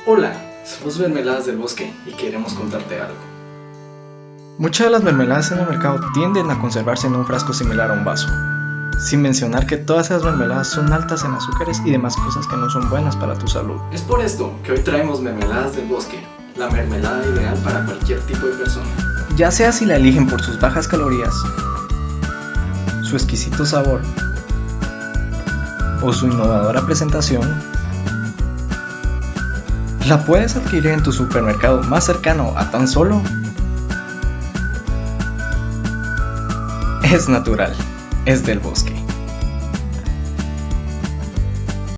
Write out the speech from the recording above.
Hola, somos Mermeladas del Bosque y queremos contarte algo. Muchas de las mermeladas en el mercado tienden a conservarse en un frasco similar a un vaso, sin mencionar que todas esas mermeladas son altas en azúcares y demás cosas que no son buenas para tu salud. Es por esto que hoy traemos Mermeladas del Bosque, la mermelada ideal para cualquier tipo de persona. Ya sea si la eligen por sus bajas calorías, su exquisito sabor o su innovadora presentación, la puedes adquirir en tu supermercado más cercano a tan solo es natural, es del bosque.